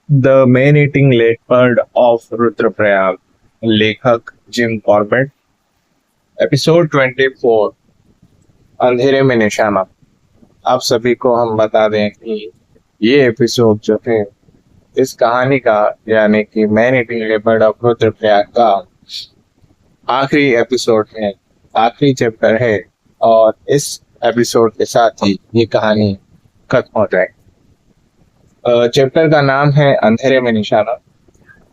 The man eating leopard of Rudraprayag, लेखक Jim Corbett. Episode 24, अंधेरे में निशाना। आप सभी को हम बता दें कि ये एपिसोड जो है इस कहानी का, यानी कि man eating leopard of Rudraprayag का आखिरी एपिसोड है, आखिरी चैप्टर है। और इस एपिसोड के साथ ही ये कहानी खत्म हो जाए। चैप्टर का नाम है अंधेरे में निशाना।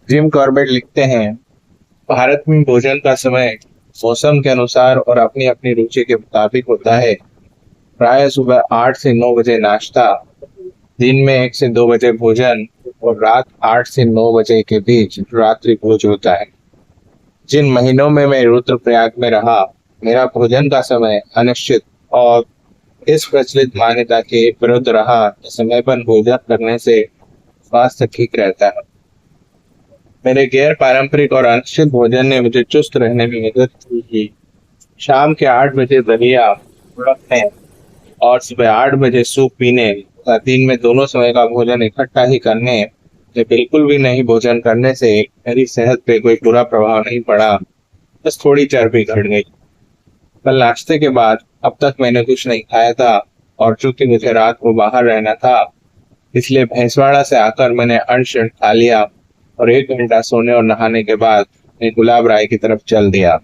जिम कॉर्बेट लिखते हैं, भारत में भोजन का समय मौसम के अनुसार और अपनी अपनी रुचि के मुताबिक होता है। प्राय सुबह 8 से 9 बजे नाश्ता, दिन में 1 से 2 बजे भोजन और रात 8 से 9 बजे के बीच रात्रि भोज होता है। जिन महीनों में मैं रुद्रप्रयाग में रहा, मेरा भोजन का समय अनिश्चित और इस प्रचलित मान्यता के विरुद्ध रहा कि समय पर भोजन करने से स्वास्थ्य ठीक रहता है। मेरे गैर पारंपरिक और अनिश्चित भोजन ने मुझे चुस्त रहने में मदद की। शाम के 8 बजे दलिया रखने और सुबह 8 बजे सूप पीने तथा दिन में दोनों समय का भोजन इकट्ठा ही करने या बिल्कुल भी नहीं भोजन करने से मेरी सेहत पे कोई बुरा प्रभाव नहीं पड़ा, बस थोड़ी चर्बी घट गई। कल नाश्ते के बाद अब तक मैंने कुछ नहीं खाया था और चूंकि मुझे रात को बाहर रहना था, इसलिए भैंसवाड़ा से आकर मैंने अन्न खा लिया और 1 घंटा सोने और नहाने के बाद मैं गुलाब राय की तरफ चल दिया।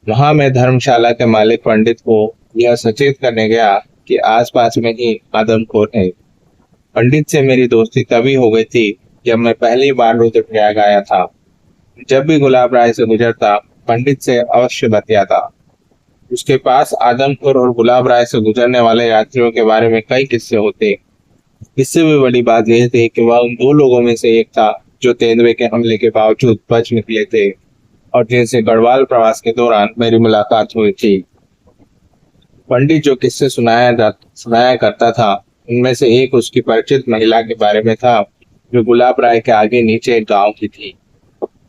वहां मैं धर्मशाला के मालिक पंडित को यह सचेत करने गया कि आसपास में ही आदमखोर है। पंडित से मेरी दोस्ती तभी हो गई थी जब मैं पहली बार रुद्रप्रयाग आया था। जब भी गुलाब राय से गुजरता, पंडित से अवश्य बतियाता। उसके पास आदमखोर और गुलाब राय से गुजरने वाले यात्रियों के बारे में कई किस्से होते। इससे भी बड़ी बात यह थी कि वह उन 2 लोगों में से एक था जो तेंदुए के हमले के बावजूद बच निकले थे और जिनसे गढ़वाल प्रवास के दौरान मेरी मुलाकात हुई थी। पंडित जो किस्से सुनाया करता था, उनमें से एक उसकी परिचित महिला के बारे में था जो गुलाब राय के आगे नीचे एक गांव की थी।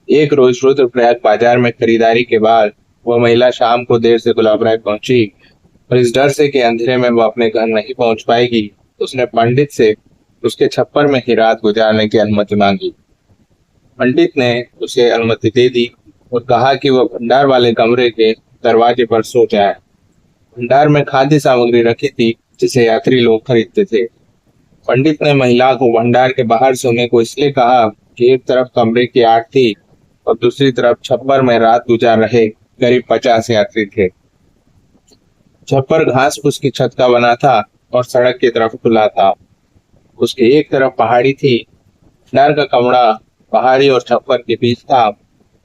एक रोज रुद्रप्रयाग बाजार में खरीदारी के बाद वह महिला शाम को देर से गुलाब राय पहुंची और इस डर से कि अंधेरे में वह अपने घर नहीं पहुंच पाएगी, उसने पंडित से उसके छप्पर में ही रात गुजारने की अनुमति मांगी। पंडित ने उसे अनुमति दे दी और कहा कि वह भंडार वाले कमरे के दरवाजे पर सो जाए। भंडार में खाद्य सामग्री रखी थी जिसे यात्री लोग खरीदते थे। पंडित ने महिला को भंडार के बाहर सोने को इसलिए कहा कि एक तरफ कमरे की आड़ थी और दूसरी तरफ छप्पर में रात गुजार रहे करीब 50 यात्री थे। छप्पर घास फूस की छत का बना था और सड़क की तरफ खुला था। उसके एक तरफ पहाड़ी थी। भंडार का कमरा पहाड़ी और छप्पर के बीच था,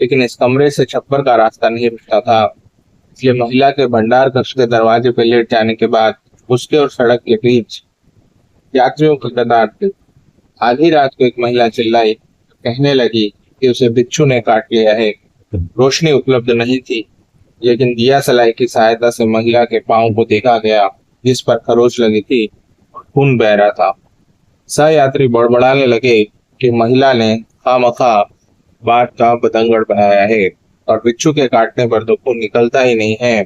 लेकिन इस कमरे से छप्पर का रास्ता नहीं मिलता था। इसलिए महिला के भंडार कक्ष के दरवाजे पर लेट जाने के बाद उसके और सड़क के बीच यात्रियों की कतार थी। आधी रात को एक महिला चिल्लाई, कहने लगी कि उसे बिच्छू ने काट लिया है। रोशनी उपलब्ध नहीं थी, लेकिन दिया सलाई की सहायता से महिला के पांव को देखा गया जिस पर खरोच लगी थी और खून बह रहा था। सहयात्री बड़बड़ाने लगे कि महिला ने खामखा बात का बतंगड़ बनाया है और बिच्छू के काटने पर तो खून निकलता ही नहीं है।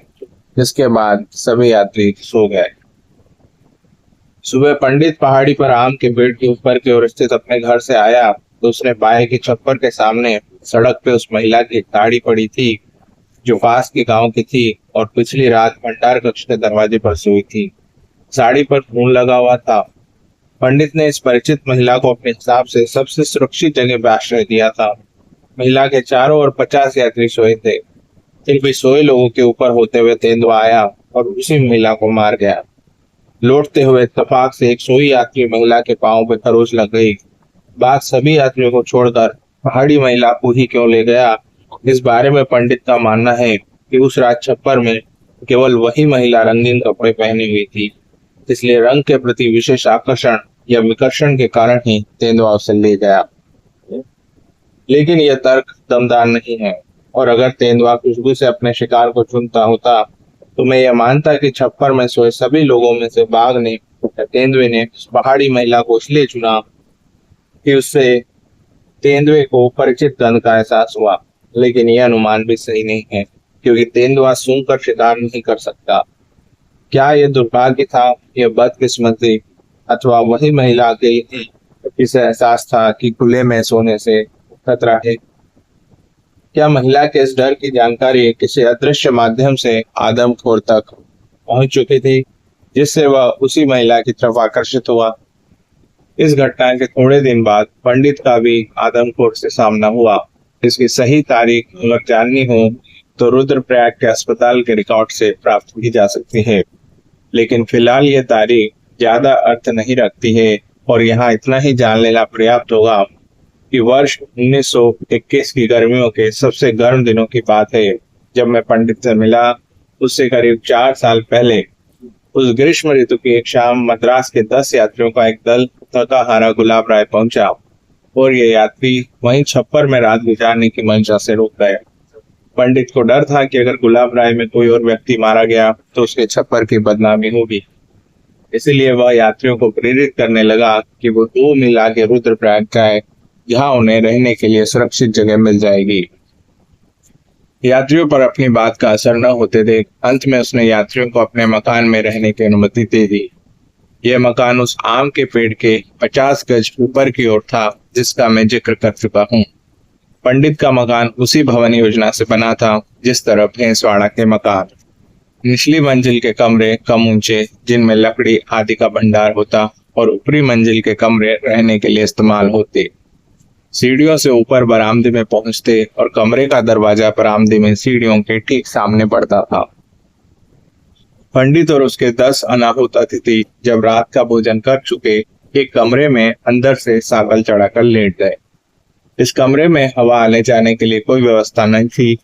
जिसके बाद सभी यात्री सो गए। सुबह पंडित पहाड़ी पर आम के पेड़ के ऊपर की ओर स्थित अपने घर से आया तो उसने पाया कि छप्पर के सामने सड़क पे उस महिला की ताड़ी पड़ी थी जो पास के गांव की थी और पिछली रात भंडार कक्ष के दरवाजे पर सोई थी। साड़ी पर खून लगा हुआ था। पंडित ने इस परिचित महिला को अपने हिसाब से सबसे सुरक्षित जगह पर आश्रय दिया था। महिला के चारों ओर 50 यात्री सोए थे। फिर भी सोए लोगों के ऊपर होते हुए तेंदुआ आया और उसी महिला को मार गया। लौटते हुए इत्तेफाक से एक सोई यात्री महिला के पांव पर खरोच लग गई। बात सभी यात्रियों को छोड़कर पहाड़ी महिला को ही क्यों ले गया, इस बारे में पंडित का मानना है कि उस रात छप्पर में केवल वही महिला रंगीन कपड़े पहनी हुई थी, इसलिए रंग के प्रति विशेष आकर्षण या विकर्षण के कारण ही तेंदुआ उसे ले गया। लेकिन यह तर्क दमदार नहीं है, और अगर तेंदुआ खुशबू से अपने शिकार को चुनता होता तो मैं यह मानता कि छप्पर में सोए सभी लोगों में से बाघ ने या तेंदुए ने उस पहाड़ी महिला को इसलिए चुना कि उससे तेंदुए को परिचित गंध का एहसास हुआ। लेकिन यह अनुमान भी सही नहीं है, क्योंकि तेंदुआ सूंघकर शिकार नहीं कर सकता। क्या यह दुर्भाग्य था, यह बदकिस्मती, अथवा वही महिला अकेली थी इसे एहसास था कि खुले में सोने से खतरा है। क्या महिला के इस डर की जानकारी किसी अदृश्य माध्यम से आदमखोर तक पहुंच चुकी थी, जिससे वह उसी महिला की तरफ आकर्षित हुआ। इस घटना के थोड़े दिन बाद पंडित का भी आदमखोर से सामना हुआ। इसकी सही तारीख अगर जाननी हो तो रुद्रप्रयाग के अस्पताल के रिकॉर्ड से प्राप्त की जा सकती है, लेकिन फिलहाल ये तारीख ज्यादा अर्थ नहीं रखती है और यहाँ इतना ही जान लेना पर्याप्त होगा कि वर्ष 1921 की गर्मियों के सबसे गर्म दिनों की बात है, जब मैं पंडित से मिला। उससे करीब 4 साल पहले उस ग्रीष्म ऋतु की एक शाम मद्रास के 10 यात्रियों का एक दल थका हारा गुलाब राय पहुंचा और ये यात्री वहीं छप्पर में रात गुजारने की मंशा से रुक गए। पंडित को डर था कि अगर गुलाब राय में कोई और व्यक्ति मारा गया तो उसके छप्पर की बदनामी होगी। इसीलिए वह यात्रियों को प्रेरित करने लगा कि वो 2 मील आगे रुद्रप्रयाग जाए, जहां उन्हें रहने के लिए सुरक्षित जगह मिल जाएगी। यात्रियों पर अपनी बात का असर न होते देख अंत में उसने यात्रियों को अपने मकान में रहने की अनुमति दे दी। यह मकान उस आम के पेड़ के 50 गज ऊपर की ओर था, जिसका मैं जिक्र कर चुका हूँ। पंडित का मकान उसी भवन योजना से बना था जिस तरह भैंसवाड़ा के मकान। निचली मंजिल के कमरे कम ऊंचे, जिनमें लकड़ी आदि का भंडार होता, और ऊपरी मंजिल के कमरे रहने के लिए इस्तेमाल होते। सीढ़ियों से ऊपर बरामदे में पहुंचते और कमरे का दरवाजा बरामदे में सीढ़ियों के ठीक सामने पड़ता था। पंडित और उसके 10 अनाहुत अतिथि जब रात का भोजन कर चुके एक कमरे में अंदर से सागल चढ़ाकर लेट गए। इस कमरे में हवा आने जाने के लिए कोई व्यवस्था नहीं थी।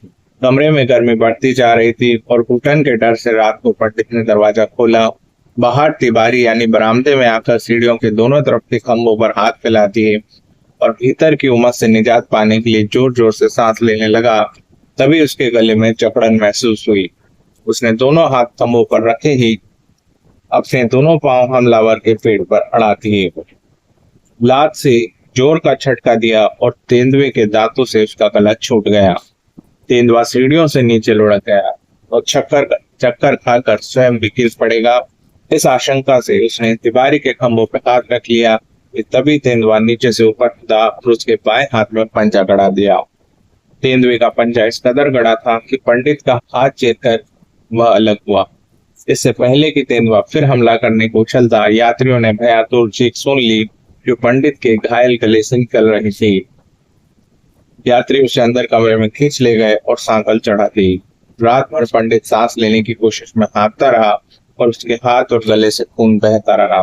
कमरे में गर्मी बढ़ती जा रही थी और घुटन के डर से रात को पंडित ने दरवाजा खोला। बाहर तिबारी यानी बरामदे में आकर सीढ़ियों के दोनों तरफ के खंभों पर हाथ फैला दिए और भीतर की उमस से निजात पाने के लिए जोर जोर से सांस लेने लगा। तभी उसके गले में जकड़न महसूस हुई। उसने दोनों हाथ खंभों पर रखे ही अपने दोनों पांव हमलावर के पेट पर अड़ा दिए। लात से जोर का झटका दिया और तेंदुए के दांतों से उसका गला छूट गया। तेंदुआ सीढ़ियों से नीचे लुढ़क गया और चक्कर खाकर स्वयं भी गिर पड़ेगा। इस आशंका से उसने तिबारी के खंभों पर हाथ रख लिया कि तभी तेंदुआ नीचे से ऊपर कूदा और उसके बाएं हाथ में पंजा गड़ा दिया। तेंदुए का पंजा इस कदर गड़ा था कि पंडित का हाथ चीरकर वह अलग हुआ। इससे पहले कि तेंदुआ फिर हमला करने को उछलता, यात्रियों ने भयातुर चीख सुन ली जो पंडित के घायल गले से निकल रही थी। यात्री उसे अंदर कमरे में खींच ले गए और सांकल चढ़ा दी। रात भर पंडित सांस लेने की कोशिश में हाँफता रहा और उसके हाथ और गले से खून बहता रहा,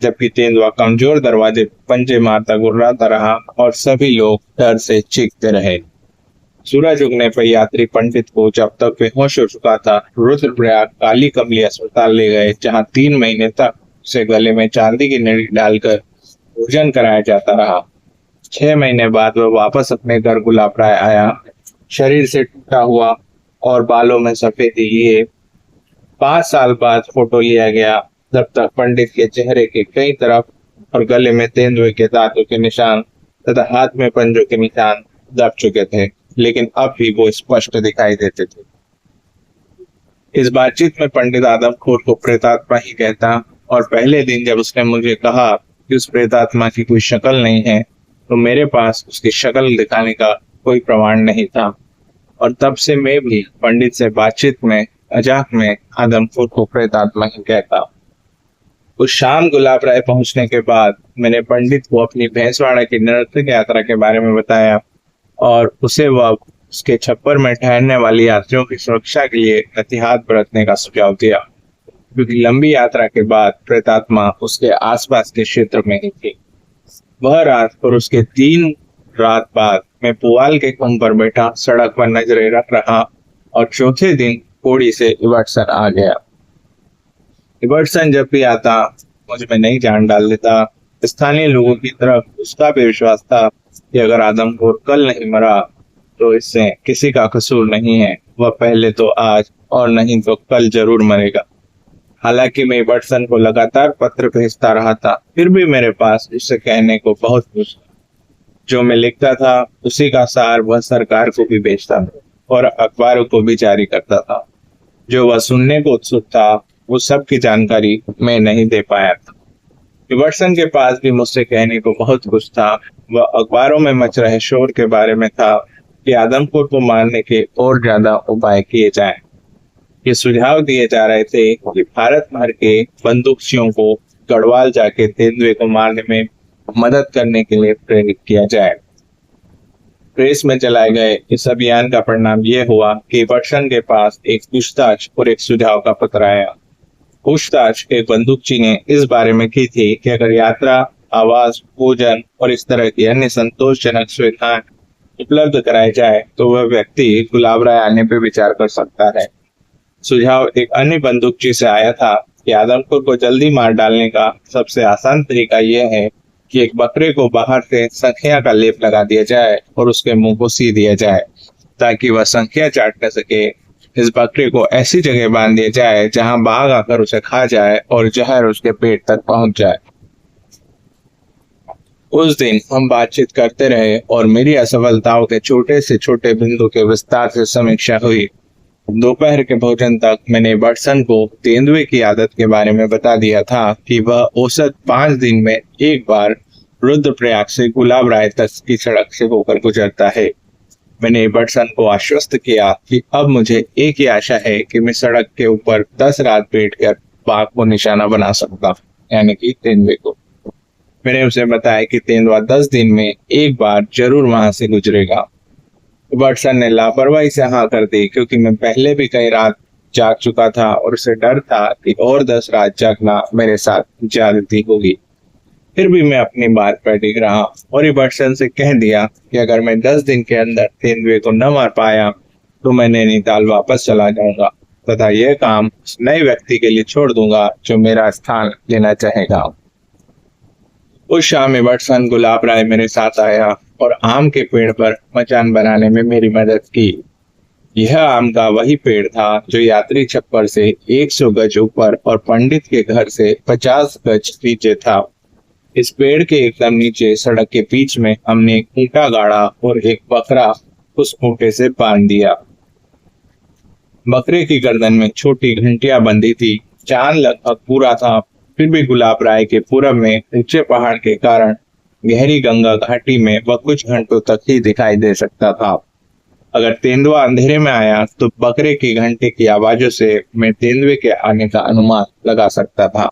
जबकि तेंदुआ कमजोर दरवाजे पंजे मारता गुर्राता रहा और सभी लोग डर से चीखते रहे। सूरज उगने पर यात्री पंडित को जब तक बेहोश हो चुका था रुद्रप्रयाग काली कमली अस्पताल ले गए, जहां 3 महीने तक उसे गले में चांदी की नली डालकर भोजन कराया जाता रहा। 6 महीने बाद वह वापस अपने घर गुलाब राय आया, शरीर से टूटा हुआ और बालों में सफेदी लिए। 5 साल बाद फोटो लिया गया, जब तक पंडित के चेहरे के कई तरफ और गले में तेंदुए के दांतों के निशान तथा हाथ में पंजों के निशान दब चुके थे, लेकिन अब भी वो स्पष्ट दिखाई देते थे। इस बातचीत में पंडित आदमखोर को प्रेतात्मा ही कहता और पहले दिन जब उसने मुझे कहा कि उस प्रेतात्मा की कोई शक्ल नहीं है, तो मेरे पास उसकी शक्ल दिखाने का कोई प्रमाण नहीं था। और तब से मैं भी पंडित से बातचीत में मजाक में आदमखोर को प्रेतात्मा ही कहता। उस शाम गुलाब राय पहुंचने के बाद मैंने पंडित को अपनी भैंसवाड़ा की नर्तक यात्रा के बारे में बताया और उसे वह उसके छप्पर में ठहरने वाले यात्रियों की सुरक्षा के लिए एहतियात बरतने का सुझाव दिया, क्योंकि लंबी यात्रा के बाद प्रेतात्मा उसके आसपास के क्षेत्र में ही थी। वह रात और उसके 3 रात बाद मैं पुआल के कुंभ पर बैठा सड़क पर नजरें रख रहा और चौथे दिन कोड़ी से इबटसन आ गया। इबटसन जब भी आता मुझ में नई जान डाल देता। स्थानीय लोगों की तरफ उसका भी विश्वास था कि अगर आदमखोर कल नहीं मरा तो इससे किसी का कसूर नहीं है, वह पहले तो आज और नहीं तो कल जरूर मरेगा। हालांकि मैं इबटसन को लगातार पत्र भेजता रहा था, फिर भी मेरे पास उससे कहने को बहुत कुछ था। जो मैं लिखता था उसी का सार वह सरकार को भी भेजता था और अखबारों को भी जारी करता था। जो वह सुनने को उत्सुक था वो सब की जानकारी मैं नहीं दे पाया था। इबर्सन के पास भी मुझसे कहने को बहुत कुछ था। वह अखबारों में मच रहे शोर के बारे में था कि आदमपुर को मारने के और ज्यादा उपाय किए जाएं। ये सुझाव दिए जा रहे थे कि भारत भर के बंदूकचियों को गढ़वाल जाके तेंदुए को मारने में मदद करने के लिए प्रेरित किया जाए। प्रेस में चलाए गए इस अभियान का परिणाम यह हुआ कि इबर्सन के पास एक पूछताछ और एक सुझाव का पत्र आया। पूछताछ एक बंदूकची ने इस बारे में की थी कि अगर यात्रा, आवास, भोजन और इस तरह की अन्य संतोषजनक सुविधाएं उपलब्ध कराई जाए तो वह व्यक्ति गुलाब राय आने पर विचार कर सकता है। सुझाव एक अन्य बंदूकची से आया था कि आदमपुर को जल्दी मार डालने का सबसे आसान तरीका यह है कि एक बकरे को बाहर से संख्या का लेप लगा दिया जाए और उसके मुंह को सी दिया जाए ताकि वह संख्या चाट न सके। इस बकरे को ऐसी जगह बांध दिया जाए जहां बाघ आकर उसे खा जाए और जहर उसके पेट तक पहुंच जाए। उस दिन हम बातचीत करते रहे और मेरी असफलताओं के छोटे से छोटे बिंदु के विस्तार से समीक्षा हुई। दोपहर के भोजन तक मैंने इबर्सन को तेंदुए की आदत के बारे में बता दिया था कि वह औसत 5 दिन में एक बार रुद्रप्रयाग से गुलाब राय तक की सड़क से होकर गुजरता है। मैंने इबर्सन को आश्वस्त किया कि अब मुझे एक ही आशा है कि मैं सड़क के ऊपर 10 रात बैठकर बाघ को निशाना बना सकता, यानी कि तेंदुए को। मैंने उसे बताया कि तेंदुआ 10 दिन में एक बार जरूर वहां से गुजरेगा। इबर्सन ने लापरवाही से हाँ कर दी क्योंकि मैं पहले भी कई रात जाग चुका था और उसे डर था कि और 10 रात जागना मेरे साथ ज्यादती होगी। फिर भी मैं अपनी बात पर टिक रहा और इबर्सन से कह दिया कि अगर मैं 10 दिन के अंदर तेंदुए को न मार पाया तो मैं नैनीताल वापस चला जाऊंगा तथा यह काम उस नए व्यक्ति के लिए छोड़ दूंगा जो मेरा स्थान लेना चाहेगा। उस शाम इबर्सन गुलाब राय मेरे साथ आया और आम के पेड़ पर मचान बनाने में मेरी मदद की। यह आम का वही पेड़ था जो यात्री छप्पर से 100 गज ऊपर और पंडित के घर से 50 गज नीचे था। इस पेड़ के एकदम नीचे सड़क के बीच में हमने एक खूंटा गाड़ा और एक बकरा उस खूंटे से बांध दिया। बकरे की गर्दन में छोटी घंटियां बंधी थी। चांद लगभग पूरा था, फिर भी गुलाब राय के पूरब में ऊंचे पहाड़ के कारण गहरी गंगा घाटी में वह कुछ घंटों तक ही दिखाई दे सकता था। अगर तेंदुआ अंधेरे में आया तो बकरे की घंटे की आवाजों से मैं तेंदुए के आने का अनुमान लगा सकता था।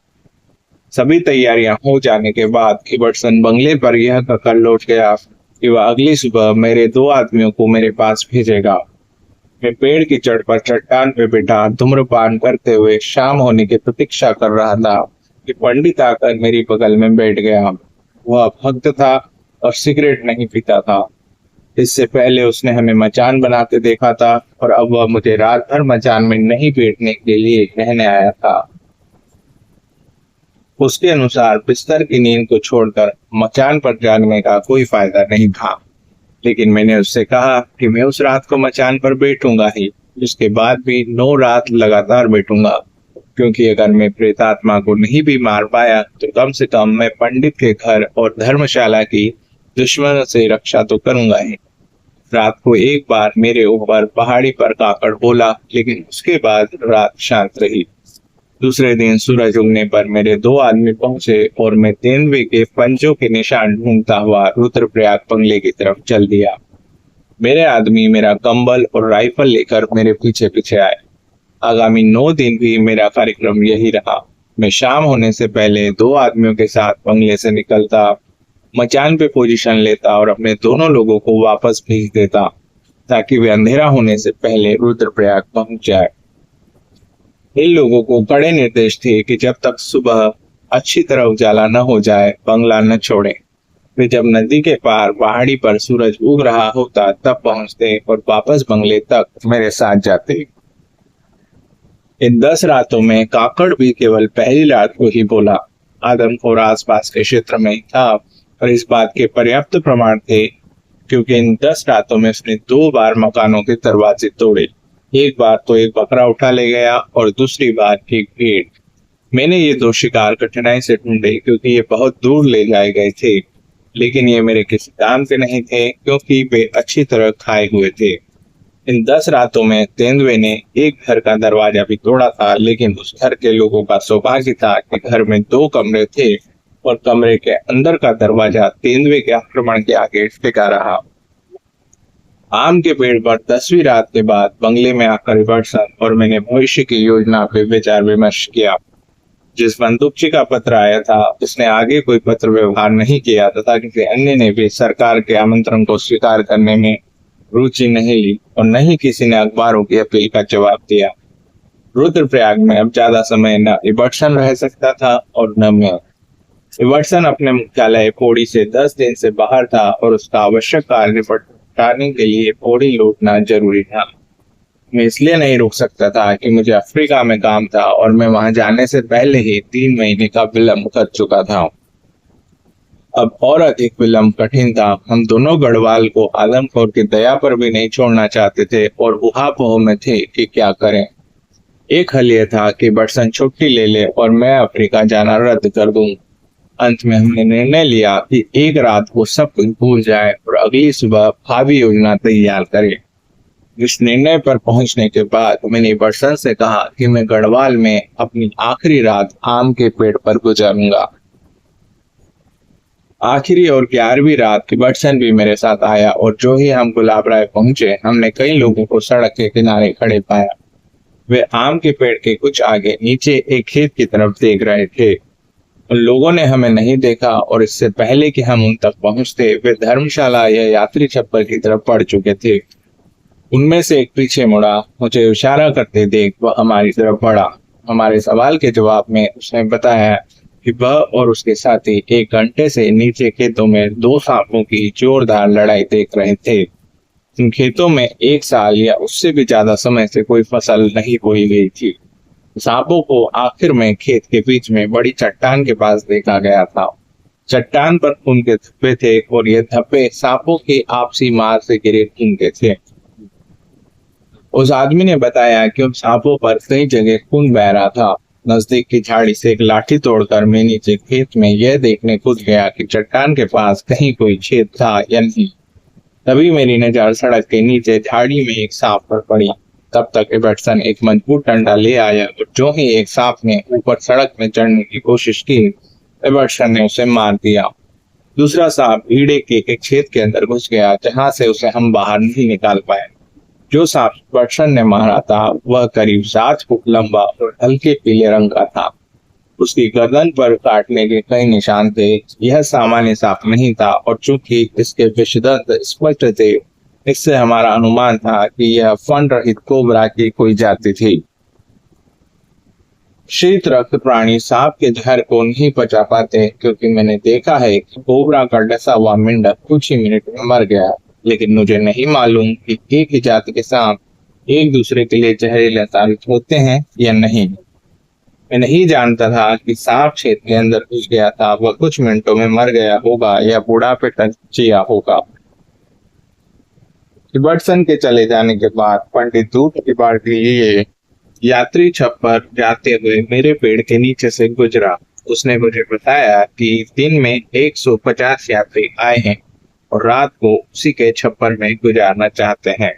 सभी तैयारियां हो जाने के बाद इबर्सन बंगले पर यह कहकर लौट गया कि वह अगली सुबह मेरे 2 आदमियों को मेरे पास भेजेगा। मैं पेड़ की जड़ पर चट्टान पे बैठा धूम्रपान करते हुए शाम होने की प्रतीक्षा कर रहा था कि पंडित आकर मेरी बगल में बैठ गया। वह भक्त था और सिगरेट नहीं पीता था। इससे पहले उसने हमें मचान बनाते देखा था और अब वह मुझे रात भर मचान में नहीं बैठने के लिए कहने आया था। उसके अनुसार बिस्तर की नींद को छोड़कर मचान पर जागने का कोई फायदा नहीं था। लेकिन मैंने उससे कहा कि मैं उस रात को मचान पर बैठूंगा ही, जिसके बाद भी 9 रात लगातार बैठूंगा, क्योंकि अगर मैं प्रेतात्मा को नहीं भी मार पाया तो कम से कम मैं पंडित के घर और धर्मशाला की दुश्मनों से रक्षा तो करूंगा ही। रात को एक बार मेरे ऊपर पहाड़ी पर काकड़ बोला, लेकिन उसके बाद रात शांत रही। दूसरे दिन सूरज उगने पर मेरे 2 आदमी पहुंचे और मैं तेंदुए के पंजों के निशान ढूंढता हुआ रुद्रप्रयाग बंगले की तरफ चल दिया। मेरे आदमी मेरा कंबल और राइफल लेकर मेरे पीछे पीछे आए। आगामी 9 दिन भी मेरा कार्यक्रम यही रहा। मैं शाम होने से पहले 2 आदमियों के साथ बंगले से निकलता, मचान पे पोजीशन लेता और अपने दोनों लोगों को वापस भेज देता ताकि वे अंधेरा होने से पहले रुद्रप्रयाग पहुंच जाए। इन लोगों को कड़े निर्देश थे कि जब तक सुबह अच्छी तरह उजाला न हो जाए बंगला न छोड़े। वे जब नदी के पार पहाड़ी पर सूरज उग रहा होता तब पहुंचते और वापस बंगले तक मेरे साथ जाते। इन 10 रातों में काकड़ भी केवल पहली रात को ही बोला। आदमपुर आसपास के क्षेत्र में था और इस बात के पर्याप्त प्रमाण थे क्योंकि इन 10 रातों में उसने 2 बार मकानों के दरवाजे तोड़े। एक बार तो एक बकरा उठा ले गया और दूसरी बार एक भेड़। मैंने ये 2 शिकार कठिनाई से ढूंढे क्योंकि ये बहुत दूर ले जाए गए थे, लेकिन ये मेरे किसी काम के नहीं थे क्योंकि वे अच्छी तरह खाए हुए थे। इन 10 रातों में तेंदुए ने एक घर का दरवाजा भी तोड़ा था, लेकिन उस घर के लोगों का सौभाग्य था कि घर में 2 कमरे थे और कमरे के अंदर का दरवाजा तेंदुए के आक्रमण के आगे टिका रहा। आम के पेड़ पर 10वीं रात के बाद बंगले में आकर रिवर्सन और मैंने भविष्य की योजना पे विचार विमर्श किया। जिस बंदूकची का पत्र आया था उसने आगे कोई पत्र व्यवहार नहीं किया तथा किसी अन्य ने भी सरकार के आमंत्रण को स्वीकार करने में रुचि नहीं ली और न ही किसी ने अखबारों की अपील का जवाब दिया। रुद्रप्रयाग में अब ज्यादा समय न इबर्टसन रह सकता था और न मैं। इबर्टसन अपने मुख्यालय पौड़ी से 10 दिन से बाहर था और उसका आवश्यक कार्य निपटाने के लिए पौड़ी लौटना जरूरी था। मैं इसलिए नहीं रुक सकता था कि मुझे अफ्रीका में काम था और मैं वहां जाने से पहले ही 3 महीने का विलंब कर चुका था। अब और अधिक विलंब कठिन था। हम दोनों गढ़वाल को आदमखोर की दया पर भी नहीं छोड़ना चाहते थे और उहापोह में थे कि क्या करें। एक हल यह था कि बटसन छुट्टी ले ले और मैं अफ्रीका जाना रद्द कर दूं। अंत में हमने निर्णय लिया कि एक रात को सब कुछ भूल जाए और अगली सुबह भावी योजना तैयार करें। इस निर्णय पर पहुंचने के बाद मैंने बटसन से कहा कि मैं गढ़वाल में अपनी आखिरी रात आम के पेड़ पर गुजारूंगा। आखिरी और 11वीं रात बटसन भी मेरे साथ आया और जो ही हम गुलाब राय पहुंचे हमने कई लोगों को सड़क के किनारे खड़े पाया। वे आम के पेड़ के कुछ आगे नीचे एक खेत की तरफ देख रहे थे। उन लोगों ने हमें नहीं देखा और इससे पहले कि हम उन तक पहुंचते वे धर्मशाला या यात्री छप्पर की तरफ बढ़ चुके थे। उनमें से एक पीछे मुड़ा, मुझे इशारा करते देख वह हमारी तरफ बढ़ा। हमारे सवाल के जवाब में उसने बताया कि वह और उसके साथी 1 घंटे से नीचे खेतों में 2 सांपों की जोरदार लड़ाई देख रहे थे। इन खेतों में 1 साल या उससे भी ज्यादा समय से कोई फसल नहीं बोई गई थी। सांपों को आखिर में खेत के बीच में बड़ी चट्टान के पास देखा गया था। चट्टान पर खून के धब्बे थे और ये धब्बे सांपों की आपसी मार से गिरे खून के थे। उस आदमी ने बताया कि उन सांपों पर कई जगह खून बह रहा था। नजदीक की झाड़ी से एक लाठी तोड़कर मैं नीचे खेत में यह देखने कूद गया कि चट्टान के पास कहीं कोई छेद था या नहीं। तभी मेरी नजर सड़क के नीचे झाड़ी में एक सांप पर पड़ी। तब तक इबर्टसन एक मजबूत डंडा ले आया और जो ही एक सांप ने ऊपर सड़क में चढ़ने की कोशिश की इबर्टसन ने उसे मार दिया। दूसरा सांप भीड़े के एक छेद के अंदर घुस गया जहां से उसे हम बाहर नहीं निकाल पाए। जो सांप इबर्टसन ने मारा था वह करीब 7 फुट लंबा और हल्के पीले रंग का था। उसकी गर्दन पर काटने के कई निशान थे। यह सामान्य सांप नहीं था और चूंकि इसके विषदंत स्पष्ट थे इससे हमारा अनुमान था कि यह फन रहित कोबरा की कोई जाति थी। शीत रक्त प्राणी सांप के जहर को नहीं पचा पाते क्योंकि मैंने देखा है कि कोबरा का डसा हुआ मेंढक कुछ ही मिनट में मर गया, लेकिन मुझे नहीं मालूम कि एक ही जाति के सांप एक दूसरे के लिए जहरीले साबित होते हैं या नहीं। मैं नहीं जानता था कि सांप छेद के अंदर घुस गया था, वह कुछ मिनटों में मर गया होगा या बुढ़ापे तक जिया होगा। इबर्टसन के चले जाने के बाद पंडित दूध की बाल्टी लिए यात्री छप्पर जाते हुए मेरे पेड़ के नीचे से गुजरा। उसने मुझे बताया कि दिन में 150 यात्री आए हैं और रात को उसी के छप्पर में गुजारना चाहते हैं।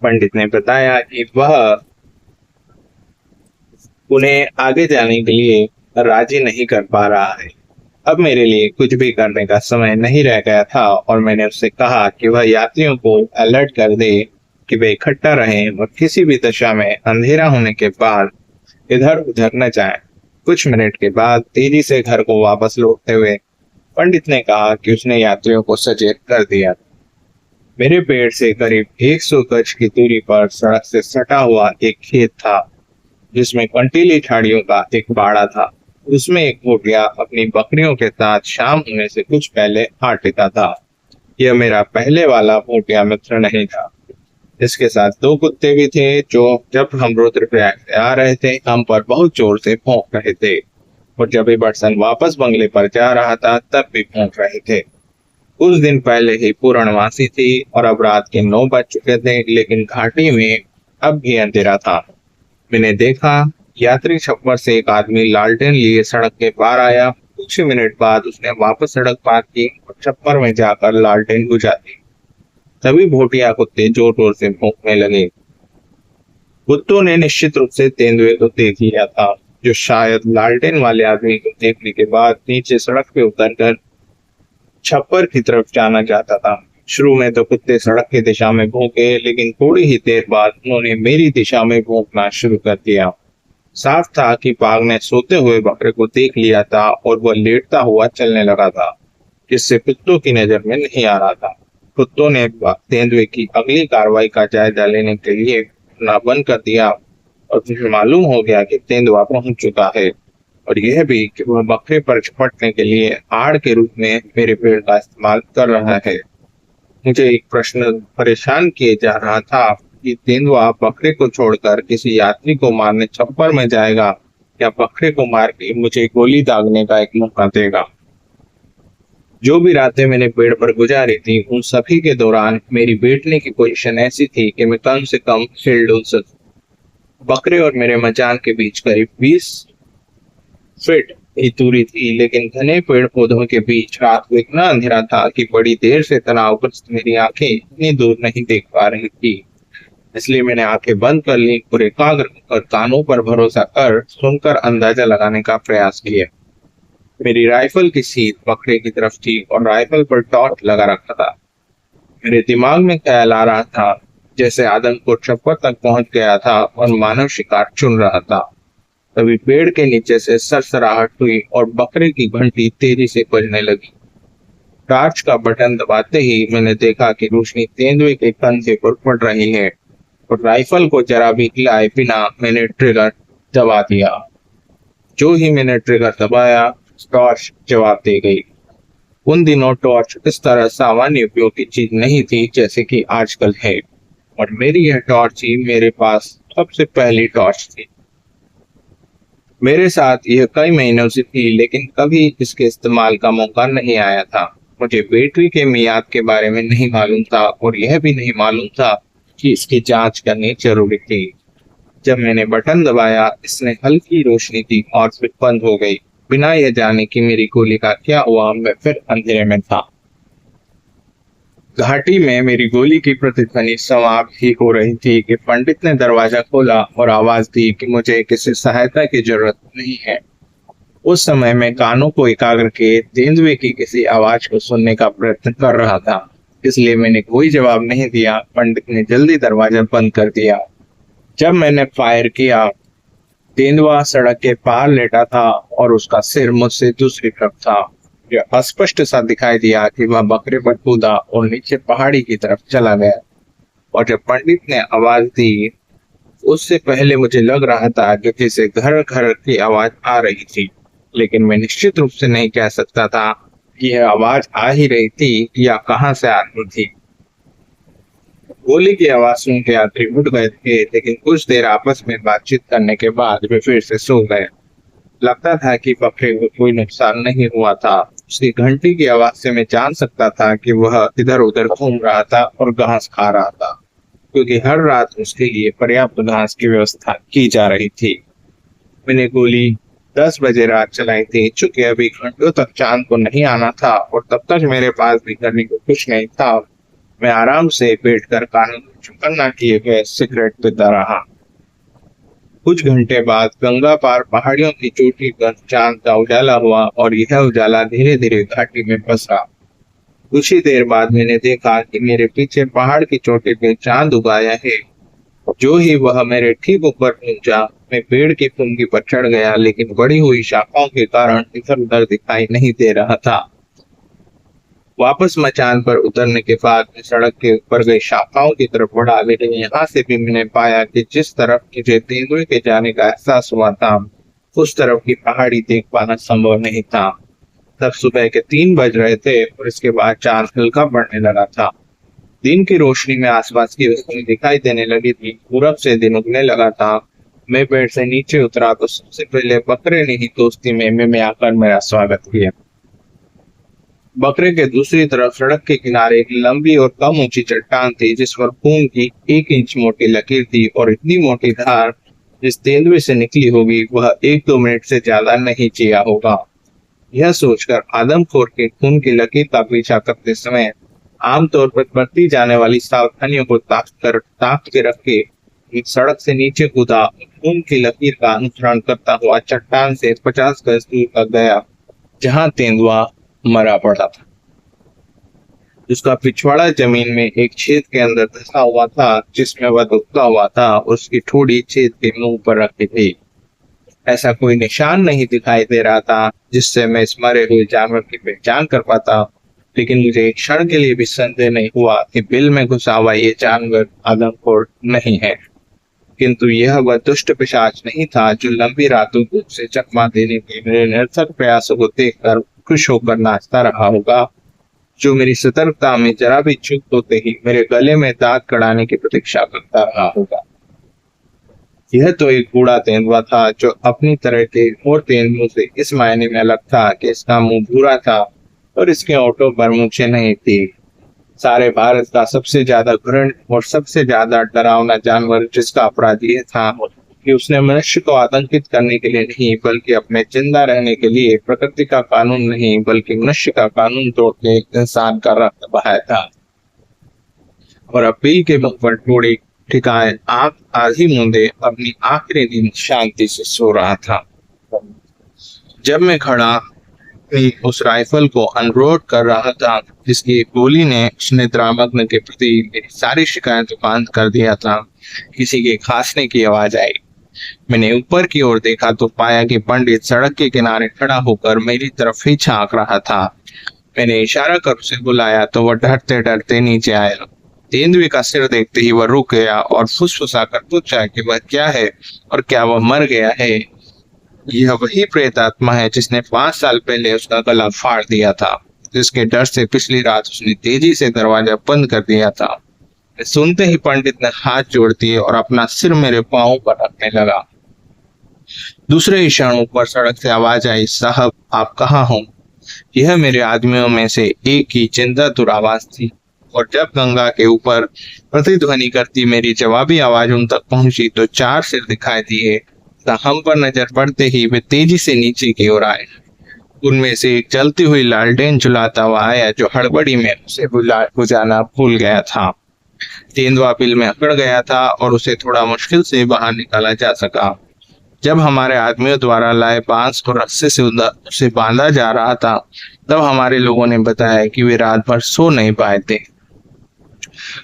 पंडित ने बताया कि वह उन्हें आगे जाने के लिए राजी नहीं कर पा रहा है। अब मेरे लिए कुछ भी करने का समय नहीं रह गया था और मैंने उससे कहा कि वह यात्रियों को अलर्ट कर दे कि वे इकट्ठा रहें और किसी भी दशा में अंधेरा होने के बाद इधर उधर न जाएं। कुछ मिनट के बाद तेजी से घर को वापस लौटते हुए पंडित ने कहा कि उसने यात्रियों को सचेत कर दिया। मेरे पेड़ से करीब 100 गज की दूरी पर सड़क से सटा हुआ एक खेत था जिसमें कंटीली झाड़ियों का एक बाड़ा था। उसमें एक भोटिया अपनी बकरियों के साथ शाम होने से कुछ पहले आ टिका था। यह मेरा पहले वाला भोटिया मित्र नहीं था। इसके साथ 2 कुत्ते भी थे जो जब हम रुद्रप्रयाग से आ रहे थे हम पर बहुत जोर से भौंक रहे थे और जब इबर्टसन वापस बंगले पर जा रहा था तब भी भौंक रहे थे। कुछ दिन पहले ही पूर्णमासी थी और अब रात के 9 बज चुके थे, लेकिन घाटी में अब भी अंधेरा था। मैंने देखा यात्री छप्पर से एक आदमी लालटेन लिए सड़क के पार आया। कुछ मिनट बाद उसने वापस सड़क पार की और छप्पर में जाकर लालटेन बुझा दी। तभी भोटिया कुत्ते जोर जोर से भौंकने लगे। कुत्तों ने निश्चित रूप से तेंदुए को देख लिया था। जो शायद लालटेन वाले आदमी को देखने के बाद नीचे सड़क पे उतरकर छप्पर की तरफ जाना चाहता था। शुरू में तो कुत्ते सड़क की दिशा में भौंके, लेकिन थोड़ी ही देर बाद उन्होंने मेरी दिशा में भौंकना शुरू कर दिया। साफ था कि बाघ ने सोते हुए बकरे को देख लिया था और वह लेटता हुआ चलने लगा था, जिससे कुत्तों की नजर में नहीं आ रहा था। कुत्तों ने तेंदुए की अगली कार्रवाई का जायजा लेने के लिए ना बंद कर दिया और मुझे मालूम हो गया कि तेंदुआ पहुंच चुका है, और यह भी कि वह बकरे पर झपटने के लिए आड़ के रूप में मेरे पेड़ का इस्तेमाल कर रहा है। मुझे एक प्रश्न परेशान किए जा रहा था कि तेंदुआ बकरे को छोड़कर किसी यात्री को मारने छप्पर में जाएगा या बकरे को मार के मुझे गोली दागने का एक मौका देगा। जो भी रातें मैंने पेड़ पर गुजारी थी, उन सभी के दौरान मेरी बैठने की पोजीशन ऐसी थी कि मैं कम से कम हिल डुल सकूं। बकरे और मेरे मचान के बीच करीब 20 फीट की दूरी थी, लेकिन घने पेड़ पौधों के बीच रात को इतना अंधेरा था कि बड़ी देर से तनावग्रस्त मेरी आंखें इतनी दूर नहीं देख पा रही थी। इसलिए मैंने आंखें बंद कर ली और एकाग्र होकर कानों पर भरोसा कर सुनकर अंदाजा लगाने का प्रयास किया। मेरी राइफल की सीध बकरे की तरफ थी और राइफल पर टॉर्च लगा रखा था। मेरे दिमाग में ख्याल आ रहा था जैसे आदमखोर छप्पर तक पहुंच गया था और मानव शिकार चुन रहा था। तभी पेड़ के नीचे से सरसराहट हुई और बकरे की घंटी तेजी से बजने लगी। टॉर्च का बटन दबाते ही मैंने देखा कि रोशनी तेंदुए के कंधे पर पड़ रही है, और राइफल को जरा भी हिलाए बिना मैंने ट्रिगर दबा दिया। जो ही मैंने ट्रिगर दबाया, टॉर्च जवाब दे गई। उन दिनों टॉर्च इस तरह सामान्य उपयोग की चीज नहीं थी जैसे कि आजकल है, और मेरी यह टॉर्च ही मेरे पास सबसे पहली टॉर्च थी। मेरे साथ यह कई महीनों से थी, लेकिन कभी इसके इस्तेमाल का मौका नहीं आया था। मुझे बैटरी के मियाद के बारे में नहीं मालूम था और यह भी नहीं मालूम था कि इसकी जांच करनी जरूरी थी। जब मैंने बटन दबाया, इसने हल्की रोशनी दी और फिर बंद हो गई। बिना यह जाने कि मेरी गोली का क्या हुआ, मैं फिर अंधेरे में था। घाटी में मेरी गोली की प्रतिध्वनि समाप्त ही हो रही थी कि पंडित ने दरवाजा खोला और आवाज दी कि मुझे किसी सहायता की जरूरत नहीं है। उस समय मैं कानों को एकाग्र किए तेंदुए की किसी आवाज को सुनने का प्रयत्न कर रहा था, इसलिए मैंने कोई जवाब नहीं दिया। पंडित ने जल्दी दरवाजा बंद कर दिया। जब मैंने फायर किया, तेंदुआ सड़क के पार लेटा था और उसका सिर मुझसे दूसरी तरफ था। यह स्पष्ट सा दिखाई दिया कि वह बकरे पर कूदा और नीचे पहाड़ी की तरफ चला गया। और जब पंडित ने आवाज दी, उससे पहले मुझे लग रहा था कि जैसे घर घर की आवाज आ रही थी, लेकिन मैं निश्चित रूप से नहीं कह सकता था कि यह आवाज आ ही रही थी या कहां से आ रही थी। गोली की आवाज सुन के यात्री उठ गए थे, लेकिन कुछ देर आपस में बातचीत करने के बाद वे फिर से सो गए। लगता था कि बकरे को कोई नुकसान नहीं हुआ था। उसकी घंटी की आवाज से मैं जान सकता था कि वह इधर उधर घूम रहा था और घास खा रहा था, क्योंकि हर रात उसके लिए पर्याप्त घास की व्यवस्था की जा रही थी। मैंने गोली 10 बजे रात चलाई थी, चूंकि अभी घंटों तक चांद को नहीं आना था और तब तक मेरे पास भी करने को कुछ नहीं था। मैं आराम से बैठकर कानों को चौकन्ना किए हुए सिगरेट पीता रहा। कुछ घंटे बाद गंगा पार पहाड़ियों की चोटी पर चांद का उजाला हुआ और यह उजाला धीरे धीरे घाटी में पसरा। कुछ ही देर बाद मैंने देखा कि मेरे पीछे पहाड़ की चोटी पे चांद उगाया है। जो ही वह मेरे ठीक ऊपर पहुंचा, मैं पेड़ की फुनगी पर चढ़ गया, लेकिन बढ़ी हुई शाखाओं के कारण इधर उधर दिखाई नहीं दे रहा था। वापस मचान पर उतरने के बाद मैं सड़क के ऊपर गई शाखाओं की तरफ बढ़ा, लेकिन यहाँ से भी मैंने पाया कि जिस तरफ मुझे तेंदुए के जाने का एहसास हुआ था, उस तरफ की पहाड़ी देख पाना संभव नहीं था। तब सुबह के 3 बज रहे थे और इसके बाद चांद हल्का बढ़ने लगा था। दिन की रोशनी में आसपास की वस्तुएं दिखाई देने लगी थी। पूरब से दिन उगने लगा था। मैं पेड़ से नीचे उतरा तो सबसे पहले बकरे ने ही दोस्ती में आकर मेरा स्वागत किया। बकरे के दूसरी तरफ सड़क के किनारे एक लंबी और कम ऊंची चट्टान थी, जिस पर खून की 1 इंच मोटी लकीर थी और इतनी मोटी धार जिस तेंदुए से निकली होगी वह 1-2 मिनट से ज्यादा नहीं जिया होगा। यह सोचकर आदमखोर के खून की लकीर का पीछा करते समय आमतौर पर बरती जाने वाली सावधानियों को ताक के रख के सड़क से नीचे कूदा, खून की लकीर का अनुसरण करता हुआ चट्टान से 50 गज दूर तक गया, जहां तेंदुआ मरा पड़ा था। उसका पिछवाड़ा जमीन में एक छेद के अंदर धंसा हुआ था, जिसमें वह दुबका हुआ था और उसकी ठोड़ी छेद के मुंह पर रखी थी। ऐसा कोई निशान नहीं दिखाई दे रहा था जिससे मैं इस मरे हुए जानवर की पहचान कर पाता, लेकिन मुझे एक क्षण के लिए भी संदेह नहीं हुआ कि बिल में घुसा हुआ ये जानवर आदमखोर नहीं है। किंतु यह वह दुष्ट पिशाच नहीं था जो लंबी रातों को उसे चकमा देने के मेरे निरर्थक प्रयासों को देखकर खुश होकर नाचता रहा होगा, जो मेरी सतर्कता में जरा भी चूक होते ही मेरे गले में दांत कड़ाने की प्रतीक्षा करता रहा होगा। यह तो एक बूढ़ा तेंदुआ था जो अपनी तरह के और तेंदुओं से इस मायने में अलग था कि इसका मुंह भूरा था और इसके होठों पर मूंछें नहीं थी। सारे भारत का सबसे ज्यादा घृण और सबसे ज्यादा डरावना जानवर जिसका अपराध यह था कि उसने मनुष्य को आतंकित करने के लिए नहीं बल्कि अपने जिंदा रहने के लिए प्रकृति का कानून नहीं बल्कि मनुष्य का कानून तोड़ के इंसान का रक्त बहाया था। और अब बिल के मुंह पर ठोड़ी ठिकाए आंख आधी मूंदे अपनी आखिरी नींद शांति से सो रहा था। जब मैं खड़ा उस राइफल को अनलोड कर रहा था जिसकी गोली ने उस निद्रामग्न के प्रति मेरी सारी शिकायतों को बंद कर दिया था, किसी के खांसने की आवाज आई। मैंने ऊपर की ओर देखा तो पाया कि पंडित सड़क के किनारे खड़ा होकर मेरी तरफ ही झांक रहा था। मैंने इशारा कर उसे बुलाया तो वह डरते डरते नीचे आया। तेंदुए का सिर देखते ही वह रुक गया और फुसफुसाकर पूछा कि वह क्या है और क्या वह मर गया है। यह वही प्रेतात्मा है जिसने 5 साल पहले उसका गला फाड़ दिया था, जिसके डर से पिछली रात उसने तेजी से दरवाजा बंद कर दिया था। सुनते ही पंडित ने हाथ जोड़ दिए और अपना सिर मेरे पांव पर रखने लगा। दूसरे ही क्षण ऊपर सड़क से आवाज आई, साहब आप कहाँ हो? यह मेरे आदमियों में से एक की चिंता तुर आवाज थी, और जब गंगा के ऊपर प्रतिध्वनि करती मेरी जवाबी आवाज उन तक पहुंची तो 4 सिर दिखाई दिए। हम पर नजर पड़ते ही वे तेजी से नीचे की ओर आए। उनमें से एक जलती हुई लालटेन झुलाता हुआ आया जो हड़बड़ी में उसे बुझाना भूल गया था। तेंदुआ बिल में अकड़ गया था और उसे थोड़ा मुश्किल से बाहर निकाला जा सका। जब हमारे आदमियों द्वारा लाए बांस और रस्से से उसे बांधा जा रहा था तब हमारे लोगों ने बताया कि वे रात भर सो नहीं पाए थे,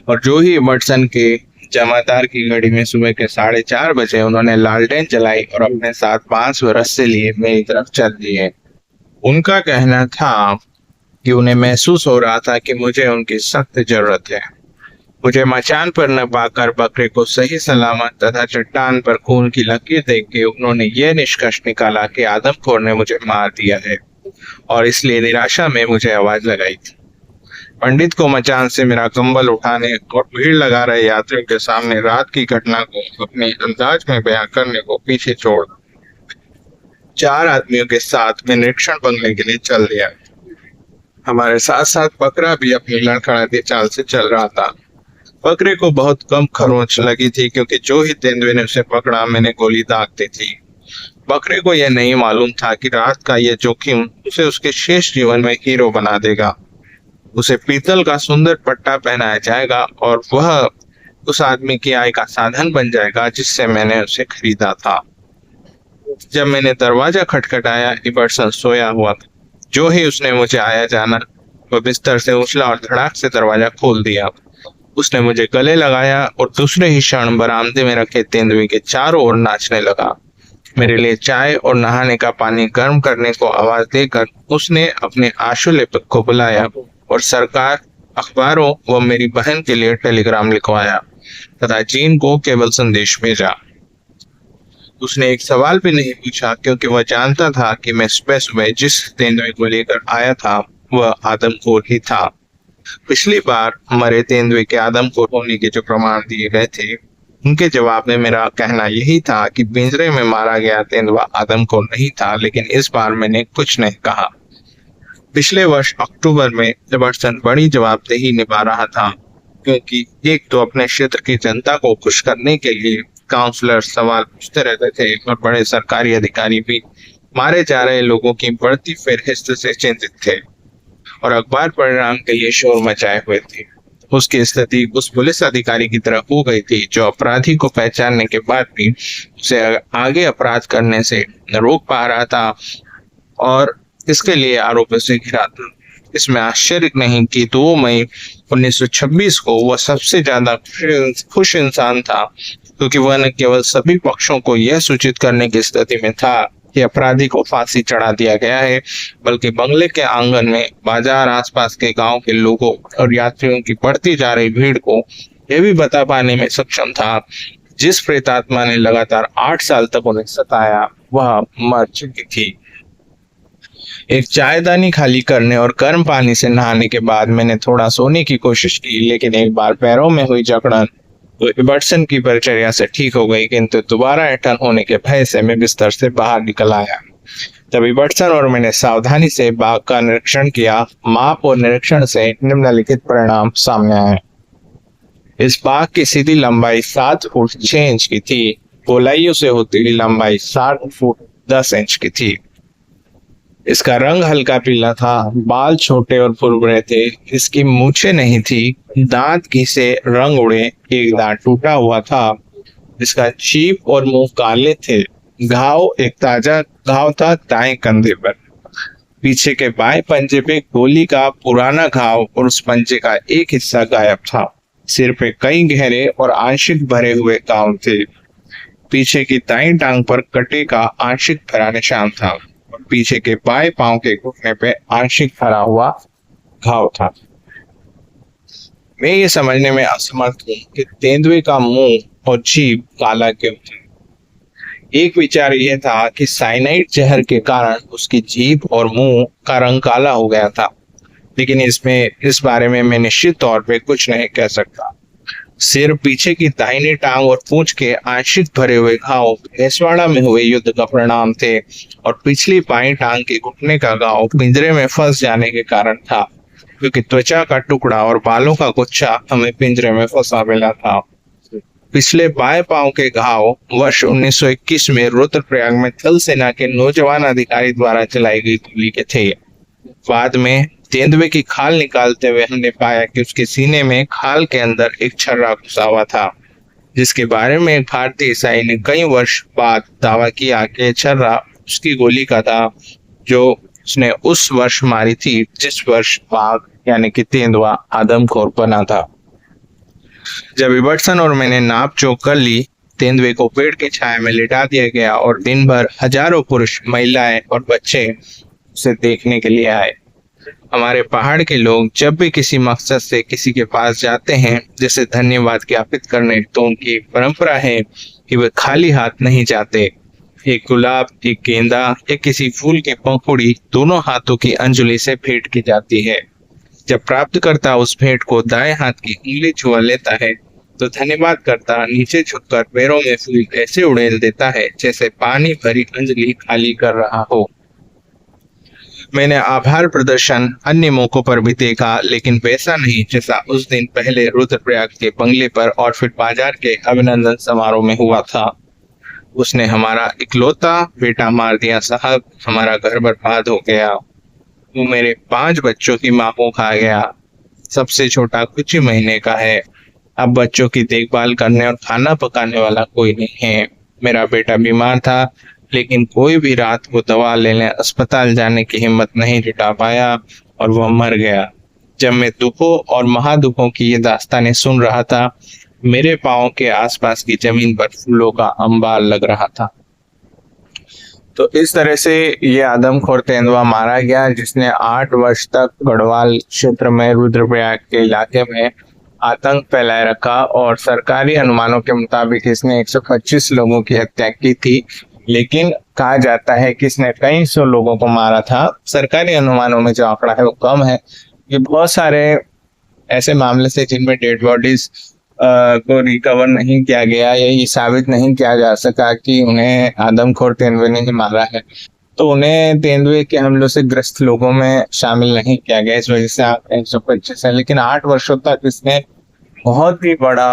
और जो ही इमर्सन के जमादार की घड़ी में सुबह के 4:30 बजे उन्होंने लालटेन जलाई और अपने साथ बांस व रस्से लिए मेरी तरफ चल दिए। उनका कहना था कि उन्हें महसूस हो रहा था कि मुझे उनकी सख्त जरूरत है। मुझे मचान पर न पाकर बकरे को सही सलामत तथा चट्टान पर खून की लकीर देख के उन्होंने यह निष्कर्ष निकाला कि आदमखोर ने मुझे मार दिया है, और इसलिए निराशा में मुझे आवाज लगाई थी। पंडित को मचान से मेरा कंबल उठाने और भीड़ लगा रहे यात्रियों के सामने रात की घटना को अपने अंदाज में बयां करने को पीछे छोड़ 4 आदमियों के साथ मैं निरीक्षण बंगले के लिए चल दिया। हमारे साथ साथ बकरा भी अपनी लड़खड़ाती चाल से चल रहा था। बकरे को बहुत कम खरोंच लगी थी क्योंकि जो ही तेंदुए ने उसे पकड़ा मैंने गोली दाग दी थी। बकरे को यह नहीं मालूम था कि रात का यह जोखिम उसे उसके शेष जीवन में हीरो बना देगा। उसे पीतल का सुंदर पट्टा पहनाया जाएगा और वह उस आदमी की आय का साधन बन जाएगा जिससे मैंने उसे खरीदा था। जब मैंने दरवाजा खटखटाया, इमर्सन सोया हुआ था। जो ही उसने मुझे आया जाना वह बिस्तर से उछला और धड़ाक से दरवाजा खोल दिया। उसने मुझे गले लगाया और दूसरे ही क्षण बरामदे में रखे तेंदुए के चारों ओर नाचने लगा। मेरे लिए चाय और नहाने का पानी गर्म करने को आवाज देकर उसने अपने आशुलेपक को बुलाया और सरकार, अखबारों व मेरी बहन के लिए टेलीग्राम लिखवाया तथा जीन को केवल संदेश भेजा। उसने एक सवाल भी नहीं पूछा क्योंकि वह जानता था कि मैं सुबह सुबह जिस तेंदुए को लेकर आया था वह आदमखोर ही था। पिछली बार मरे तेंदुए के आदमखोर होने के जो प्रमाण दिए गए थे उनके जवाब में मेरा कहना यही था कि पिंजरे में मारा गया तेंदुआ आदमखोर नहीं था, लेकिन इस बार मैंने कुछ नहीं कहा। पिछले वर्ष अक्टूबर में इमर्सन बड़ी जवाबदेही निभा रहा था क्योंकि एक तो अपने क्षेत्र की जनता को खुश करने के लिए काउंसलर सवाल पूछते रहते थे और बड़े सरकारी अधिकारी भी मारे जा रहे लोगों की बढ़ती फेरहिस्त से चिंतित थे और अखबार परिणाम के लिए शोर मचाए हुए थे। उसकी स्थिति उस पुलिस अधिकारी की तरह हो गई थी जो अपराधी को पहचानने के बाद भी उसे आगे अपराध करने से रोक पा रहा था और इसके लिए आरोपियों से घिरा था। इसमें आश्चर्य नहीं कि 2 मई 1926 को वह सबसे ज्यादा खुश इंसान था, क्योंकि वह न केवल सभी पक्षों को यह सूचित करने की स्थिति में था कि अपराधी को फांसी चढ़ा दिया गया है, बल्कि बंगले के आंगन में बाजार, आसपास के गांव के लोगों और यात्रियों की बढ़ती जा रही भीड़ को यह भी बता पाने में सक्षम था जिस प्रेतात्मा ने लगातार 8 साल तक उन्हें सताया वह मर चुकी थी। एक चायदानी खाली करने और गर्म पानी से नहाने के बाद मैंने थोड़ा सोने की कोशिश की, लेकिन एक बार पैरों में हुई जकड़न तो इबर्टसन की परिचर्या से ठीक हो गई, किंतु दोबारा ऐंठन होने के भय से मैं बिस्तर से बाहर निकल आया। तब इबर्टसन और मैंने सावधानी से बाग का निरीक्षण किया। माप और निरीक्षण से निम्नलिखित परिणाम सामने आए। इस बाग की सीधी लंबाई 7 फुट 6 इंच की थी। गोलाइयों से होती हुई लंबाई 7 फुट 10 इंच की थी। इसका रंग हल्का पीला था, बाल छोटे और फुरफुरे थे, इसकी मूछें नहीं थी, दांत घिसे रंग उड़े, एक दांत टूटा हुआ था, इसका जीभ और मुंह काले थे। एक ताजा घाव था दाएं कंधे पर। पीछे के बाएं पंजे पे गोली का पुराना घाव और उस पंजे का एक हिस्सा गायब था। सिर पे कई गहरे और आंशिक भरे हुए घाव थे। पीछे की दाईं टांग पर कटे का आंशिक भरा निशान था। पीछे के बाएं पांव के घुटने पे आंशिक भरा हुआ घाव था। मैं ये समझने में असमर्थ हूँ कि तेंदुए का मुंह और जीभ काला क्यों था। एक विचार यह था कि साइनाइड जहर के कारण उसकी जीभ और मुंह का रंग काला हो गया था, लेकिन इस बारे में मैं निश्चित तौर पे कुछ नहीं कह सकता। सिर, पीछे की दाहिनी टांग और पूंछ के आंशिक भरे हुए घाव भैंसवाड़ा में हुए युद्ध का परिणाम थे और पिछली बाईं टांग के घुटने का घाव पिंजरे में फंस जाने के कारण था, क्योंकि त्वचा का टुकड़ा और बालों का गुच्छा हमें पिंजरे में फंसा मिला था। पिछले बाएं पांव के घाव वर्ष 1921 में रुद्रप्रयाग में थल सेना के नौजवान अधिकारी द्वारा चलाई गई गोली के थे। बाद में तेंदुए की खाल निकालते हुए हमने पाया कि उसके सीने में खाल के अंदर एक छर्रा घुसा हुआ था, जिसके बारे में एक भारतीय ईसाई ने कई वर्ष बाद दावा किया कि छर्रा उसकी गोली का था जो उसने उस वर्ष मारी थी जिस वर्ष बाघ यानी कि तेंदुआ आदमखोर बना था। जब इबर्टसन और मैंने नाप जोख कर ली, तेंदुए को पेड़ की छाया में लिटा दिया गया और दिन भर हजारों पुरुष, महिलाएं और बच्चे उसे देखने के लिए आए। हमारे पहाड़ के लोग जब भी किसी मकसद से किसी के पास जाते हैं, जैसे धन्यवाद ज्ञापित करने, तो उनकी परंपरा है कि वे खाली हाथ नहीं जाते। एक गुलाब, एक गेंदा या किसी फूल की पंखुड़ी दोनों हाथों की अंजलि से भेंट की जाती है। जब प्राप्तकर्ता उस भेंट को दाएं हाथ की उंगली छुआ लेता है, तो धन्यवाद करता नीचे झुककर पैरों में फूल ऐसे उड़ेल देता है जैसे पानी भरी अंजलि खाली कर रहा हो। मैंने आभार प्रदर्शन अन्य मौकों पर भी देखा, लेकिन वैसा नहीं जैसा उस दिन पहले रुद्रप्रयाग के बंगले पर और फिर बाजार के अभिनंदन समारोह में हुआ था। उसने हमारा इकलौता बेटा मार दिया साहब, हमारा घर बर्बाद हो गया। वो मेरे 5 बच्चों की मां को खा गया। सबसे छोटा कुछ ही महीने का है। अब बच्चों की देखभाल करने और खाना पकाने वाला कोई नहीं है। मेरा बेटा बीमार था, लेकिन कोई भी रात को दवा लेने अस्पताल जाने की हिम्मत नहीं जुटा पाया और वह मर गया। जब मैं दुखों और महादुखों की ये दास्तानें सुन रहा था, मेरे पांव के आसपास की जमीन पर फूलों का अंबार लग रहा था। तो इस तरह से ये आदमखोर तेंदुआ मारा गया, जिसने 8 वर्ष तक गढ़वाल क्षेत्र में रुद्रप्रयाग के इलाके में आतंक फैलाए रखा और सरकारी अनुमानों के मुताबिक इसने 125 लोगों की हत्या की थी, लेकिन कहा जाता है कि इसने कई सौ लोगों को मारा था। सरकारी अनुमानों में जो आंकड़ा है वो कम है। ये बहुत सारे ऐसे मामले थे जिनमें डेड बॉडीज को रिकवर नहीं किया गया, यही साबित नहीं किया जा सका कि उन्हें आदमखोर तेंदुए ने ही मारा है, तो उन्हें तेंदुए के हमलों से ग्रस्त लोगों में शामिल नहीं किया गया। इस वजह से 125 है। लेकिन 8 वर्षों तक इसने बहुत ही बड़ा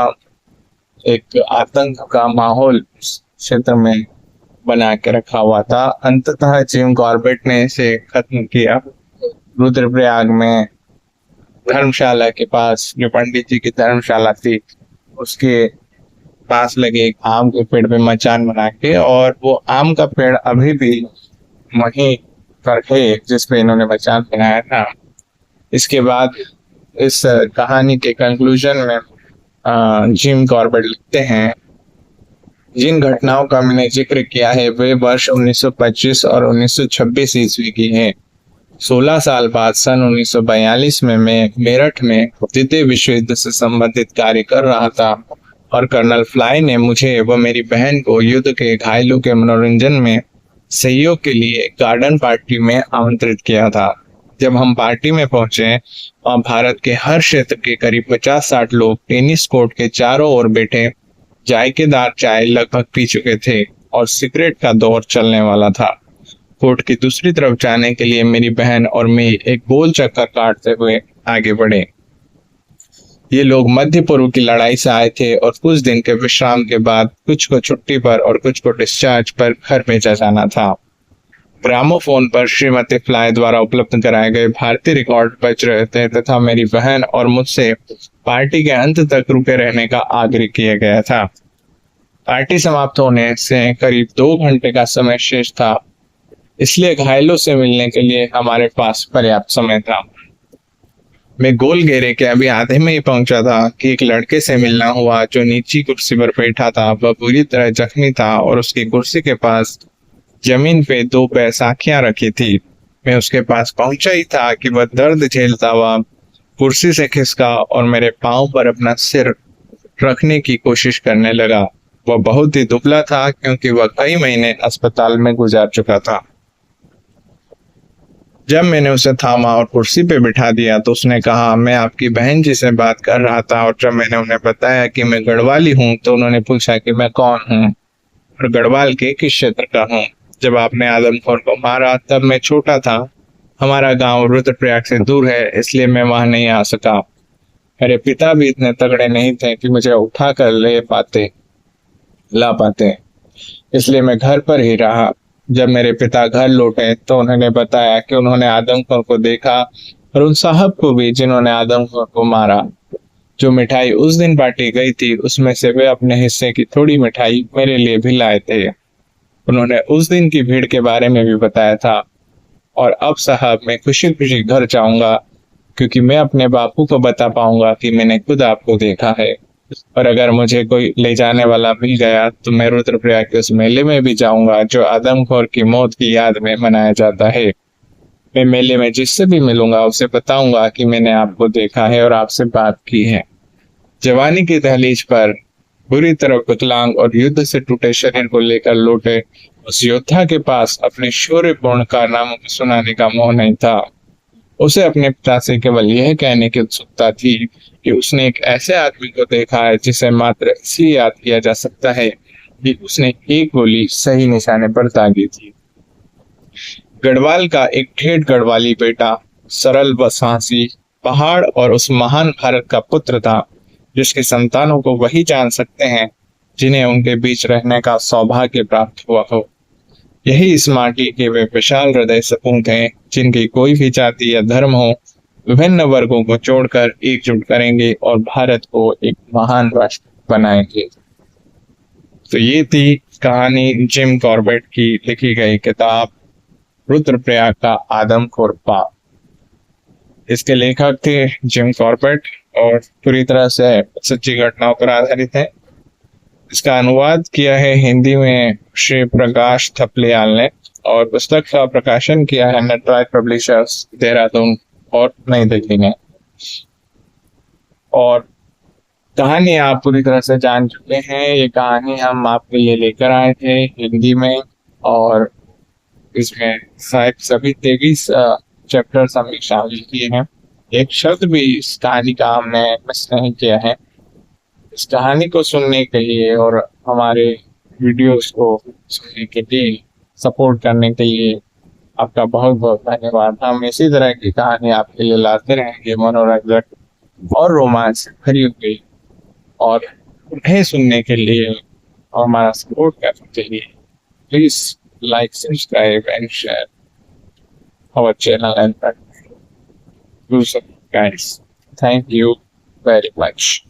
एक आतंक का माहौल क्षेत्र में बना के रखा हुआ था। अंततः जिम कॉर्बेट ने इसे खत्म किया। रुद्रप्रयाग में धर्मशाला के पास, जो पंडित जी की धर्मशाला थी, उसके पास लगे एक आम के पेड़ पे मचान बना के, और वो आम का पेड़ अभी भी वहीं पर है जिस पे इन्होंने मचान बनाया था। इसके बाद इस कहानी के कंक्लूजन में जिम कॉर्बेट लिखते हैं, जिन घटनाओं का मैंने जिक्र किया है वे वर्ष 1925 और 1926 ईस्वी की हैं। 16 साल बाद सन 1942 में मैं मेरठ में द्वितीय विश्व युद्ध से संबंधित कार्य कर रहा था, और कर्नल फ्लाई ने मुझे व मेरी बहन को युद्ध के घायलों के मनोरंजन में सहयोग के लिए गार्डन पार्टी में आमंत्रित किया था। जब हम पार्टी में पहुंचे और भारत के हर क्षेत्र के करीब 50-60 लोग टेनिस कोर्ट के चारों ओर बैठे जायकेदार चाय लगभग पी चुके थे और सिगरेट का दौर चलने वाला था। कोर्ट की दूसरी तरफ जाने के लिए मेरी बहन और मैं एक गोल चक्कर काटते हुए आगे बढ़े। ये लोग मध्य पूर्व की लड़ाई से आए थे और कुछ दिन के विश्राम के बाद कुछ को छुट्टी पर और कुछ को डिस्चार्ज पर घर भेजा जाना था। ग्रामोफोन पर श्रीमती फ्लाई द्वारा उपलब्ध कराए गए भारतीय रिकॉर्ड बज रहे थे तथा मेरी बहन और मुझसे पार्टी के अंत तक रुके रहने का आग्रह किया गया था। पार्टी समाप्त होने से करीब 2 घंटे का समय शेष था, इसलिए घायलों से मिलने के लिए हमारे पास पर्याप्त समय था। मैं गोल घेरे के अभी आधे में ही पहुंचा था कि एक लड़के से मिलना हुआ जो नीची कुर्सी पर बैठा था। वह पूरी तरह जख्मी था और उसकी कुर्सी के पास जमीन पे 2 बैसाखियां रखी थी। मैं उसके पास पहुंचा ही था कि वह दर्द झेलता हुआ कुर्सी से खिसका और मेरे पांव पर अपना सिर रखने की कोशिश करने लगा। वह बहुत ही दुबला था क्योंकि वह कई महीने अस्पताल में गुजार चुका था। जब मैंने उसे थामा और कुर्सी पे बिठा दिया तो उसने कहा, मैं आपकी बहन जी से बात कर रहा था। और जब मैंने उन्हें बताया कि मैं गढ़वाली हूँ तो उन्होंने पूछा कि मैं कौन हूँ और गढ़वाल के किस क्षेत्र का हूँ। जब आपने आदमखोर को मारा तब मैं छोटा था। हमारा गांव रुद्रप्रयाग से दूर है, इसलिए मैं वहां नहीं आ सका। मेरे पिता भी इतने तगड़े नहीं थे कि मुझे उठा कर ला पाते, इसलिए मैं घर पर ही रहा। जब मेरे पिता घर लौटे तो उन्होंने बताया कि उन्होंने आदमखोर को देखा और उन साहब को भी जिन्होंने आदमखोर को मारा। जो मिठाई उस दिन बांटी गई थी उसमें से वे अपने हिस्से की थोड़ी मिठाई मेरे लिए भी लाए थे। उन्होंने उस दिन की भीड़ के बारे में भी बताया था। और अब साहब मैं खुशी खुशी घर जाऊंगा, क्योंकि मैं अपने बापू को बता पाऊंगा कि मैंने खुद आपको देखा है। और अगर मुझे कोई ले जाने वाला मिल गया तो मैं रुद्रप्रयाग के उस मेले में भी जाऊंगा जो आदमखोर की मौत की याद में मनाया जाता है। मैं मेले में जिससे भी मिलूंगा उसे बताऊंगा कि मैंने आपको देखा है और आपसे बात की है। जवानी की दहलीज पर बुरी तरह विकलांग और युद्ध से टूटे शरीर को लेकर लौटे उस योद्धा के पास अपने शौर्यपूर्ण कारनामों को सुनाने का मोह नहीं था। उसे अपने पिता से केवल यह कहने की उत्सुकता थी कि उसने एक ऐसे आदमी को देखा है जिसे मात्र इसलिए याद किया जा सकता है कि उसने एक गोली सही निशाने पर दागी थी। गढ़वाल का एक ठेठ गढ़वाली बेटा, सरल व साहसी, पहाड़ और उस महान भारत का पुत्र था जिसके संतानों को वही जान सकते हैं जिन्हें उनके बीच रहने का सौभाग्य प्राप्त हुआ हो। यही इस माटी के वे विशाल हृदय सपूत हैं जिनकी कोई भी जाति या धर्म हो, विभिन्न वर्गों को जोड़कर एकजुट करेंगे और भारत को एक महान राष्ट्र बनाएंगे। तो ये थी कहानी जिम कॉर्बेट की लिखी गई किताब रुद्रप्रयाग का आदमखोर पाप। इसके लेखक थे जिम कॉर्बेट और पूरी तरह से सच्ची घटनाओं पर आधारित है। इसका अनुवाद किया है हिंदी में श्री प्रकाश थपलियाल ने और पुस्तक का प्रकाशन किया है नटराज पब्लिशर्स, देहरादून और नई दिल्ली ने। और कहानी आप पूरी तरह से जान चुके हैं। ये कहानी हम आपके लिए लेकर आए थे हिंदी में, और इसमें शायद सभी 23 चैप्टर्स हमने शामिल किए हैं। एक शब्द भी इस कहानी का हमने मिस नहीं किया है। इस कहानी को सुनने के लिए और हमारे वीडियोस को सुनने के लिए, सपोर्ट करने के लिए आपका बहुत बहुत धन्यवाद। हम इसी तरह की कहानी आपके लिए लाते रहेंगे, मनोरंजक और रोमांच भरी हुई, और उन्हें सुनने के लिए और हमारा सपोर्ट करने के लिए please like, subscribe and share our channel and do so guys. Thank you very much.